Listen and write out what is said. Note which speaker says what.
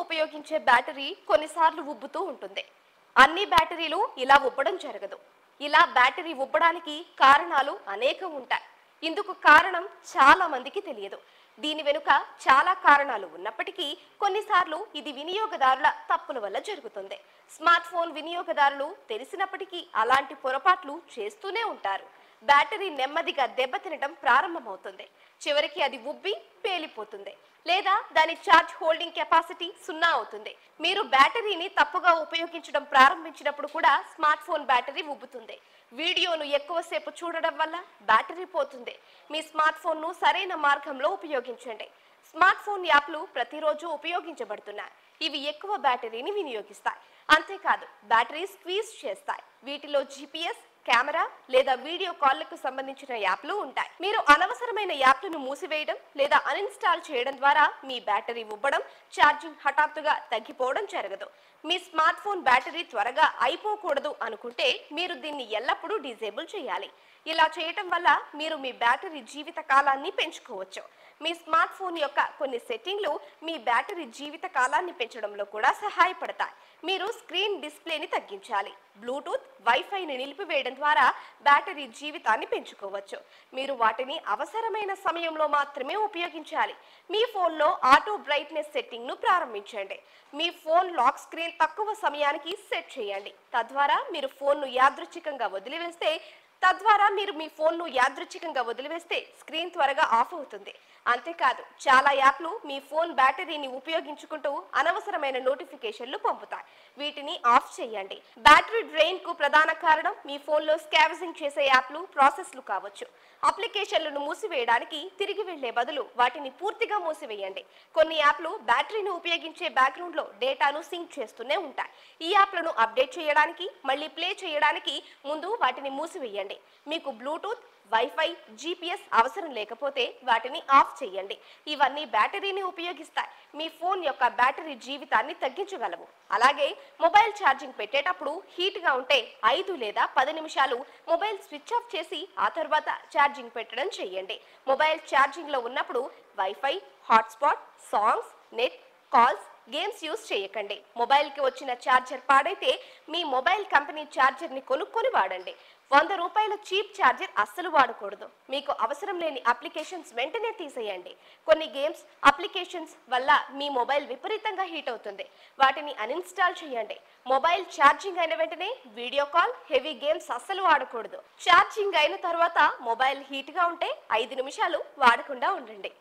Speaker 1: ఉపయోగించే బ్యాటరీ కొన్నిసార్లు ఉబ్బుతూ ఉంటుంది. అన్ని బ్యాటరీలు ఇలా ఉబ్బడం జరగదు. ఇలా బ్యాటరీ ఉబ్బడానికి కారణాలు అనేకం ఉంటాయి. ఇందుకు కారణం చాలా మందికి తెలియదు. దీని వెనుక చాలా కారణాలు ఉన్నప్పటికీ కొన్నిసార్లు ఇది వినియోగదారుల తప్పుల వల్ల జరుగుతుంది. స్మార్ట్ ఫోన్ వినియోగదారులు తెలిసినప్పటికీ అలాంటి పొరపాట్లు చేస్తూనే ఉంటారు. బ్యాటరీ నెమ్మదిగా దెబ్బతినడం ప్రారంభమవుతుంది. చివరికి అది ఉబ్బి పేలిపోతుంది, లేదా దాని ఛార్జ్ హోల్డింగ్ కెపాసిటీ 0 అవుతుంది. మీరు బ్యాటరీని తప్పుగా ఉపయోగించడం ప్రారంభించినప్పుడు కూడా స్మార్ట్ ఫోన్ బ్యాటరీ ఉబ్బుతుంది. వీడియోను ఎక్కువసేపు చూడడం వల్ల బ్యాటరీ పోతుంది. మీ స్మార్ట్ ఫోన్ను సరైన మార్గంలో ఉపయోగించండి. స్మార్ట్ ఫోన్ యాప్లు ప్రతిరోజు ఉపయోగించబడుతున్నాయి. ఇవి ఎక్కువ బ్యాటరీని వినియోగిస్తాయి. అంతేకాదు బ్యాటరీ స్క్వీజ్ చేస్తాయి. వీటిలో GPS, కెమెరా లేదా వీడియో కాల్లకు సంబంధించిన యాప్లు ఉంటాయి. మీరు అనవసరమైన యాప్లను మూసివేయడం లేదా అన్ఇన్స్టాల్ చేయడం ద్వారా మీ బ్యాటరీ ఉబ్బడం, ఛార్జింగ్ హఠాత్తుగా తగ్గిపోవడం జరగదు. మీ స్మార్ట్ ఫోన్ బ్యాటరీ త్వరగా అయిపోకూడదు అనుకుంటే మీరు దీన్ని ఎల్లప్పుడూ డిజేబుల్ చేయాలి. ఇలా చేయటం వల్ల మీరు మీ బ్యాటరీ జీవిత కాలాన్ని పెంచుకోవచ్చు. మీ స్మార్ట్ ఫోన్ యొక్క కొన్ని సెట్టింగ్లు మీ బ్యాటరీ జీవిత కాలాన్ని పెంచడంలో కూడా సహాయపడతాయి. మీరు స్క్రీన్ డిస్ప్లేని తగ్గించాలి. బ్లూటూత్, వైఫైని నిలిపివేయడం ద్వారా బ్యాటరీ జీవితాన్ని పెంచుకోవచ్చు. మీరు వాటిని అవసరమైన సమయంలో మాత్రమే ఉపయోగించాలి. మీ ఫోన్లో ఆటో బ్రైట్నెస్ సెట్టింగ్ను ప్రారంభించండి. మీ ఫోన్ లాక్ స్క్రీన్ తక్కువ సమయానికి సెట్ చేయండి. తద్వారా మీరు ఫోన్ను యాదృచ్ఛికంగా వదిలివేస్తే స్క్రీన్ త్వరగా ఆఫ్ అవుతుంది. అంతేకాదు చాలా యాప్లు మీ ఫోన్ బ్యాటరీని ఉపయోగించుకుంటూ అనవసరమైన నోటిఫికేషన్లు పంపుతాయి. వీటిని ఆఫ్ చేయండి. బ్యాటరీ డ్రైన్ కు ప్రధాన కారణం మీ ఫోన్లో స్కావెజింగ్ చేసే యాప్లు, ప్రాసెస్లు కావచ్చు. అప్లికేషన్లను మూసివేయడానికి తిరిగి వెళ్లే బదులు వాటిని పూర్తిగా మూసివేయండి. కొన్ని యాప్లు బ్యాటరీని ఉపయోగించే బ్యాక్గ్రౌండ్ లో డేటాను సింక్ చేస్తూనే ఉంటాయి. ఈ యాప్లను అప్డేట్ చేయడానికి, మళ్ళీ ప్లే చేయడానికి ముందు వాటిని మూసివేయండి. మీకు బ్లూటూత్, వైఫై, GPS అవసరం లేకపోతే వాటిని ఆఫ్ చేయండి. ఇవన్నీ బ్యాటరీని ఉపయోగిస్తాయి. మీ ఫోన్ యొక్క బ్యాటరీ జీవితాన్ని తగ్గించగలవు. అలాగే మొబైల్ ఛార్జింగ్ పెట్టేటప్పుడు హీట్ గా ఉంటే 5 లేదా 10 నిమిషాలు మొబైల్ స్విచ్ ఆఫ్ చేసి ఆ తర్వాత ఛార్జింగ్ పెట్టడం చేయండి. మొబైల్ ఛార్జింగ్ లో ఉన్నప్పుడు wifi, hotspot, songs, net, calls, games use చేయకండి. మొబైల్కి వచ్చిన ఛార్జర్ పాడైతే మీ మొబైల్ కంపెనీ ఛార్జర్ని కొనుక్కొని వాడండి. 100 రూపాయల చీప్ ఛార్జర్ అస్సలు వాడకూడదు. మీకు అవసరం లేని అప్లికేషన్స్ వెంటనే తీసేయండి. కొన్ని గేమ్స్, అప్లికేషన్స్ వల్ల మీ మొబైల్ విపరీతంగా హీట్ అవుతుంది. వాటిని అన్ఇన్స్టాల్ చేయండి. మొబైల్ ఛార్జింగ్ అయిన వెంటనే వీడియో కాల్, హెవీ గేమ్స్ అస్సలు వాడకూడదు. ఛార్జింగ్ అయిన తర్వాత మొబైల్ హీట్గా ఉంటే 5 నిమిషాలు వాడకుండా ఉండండి.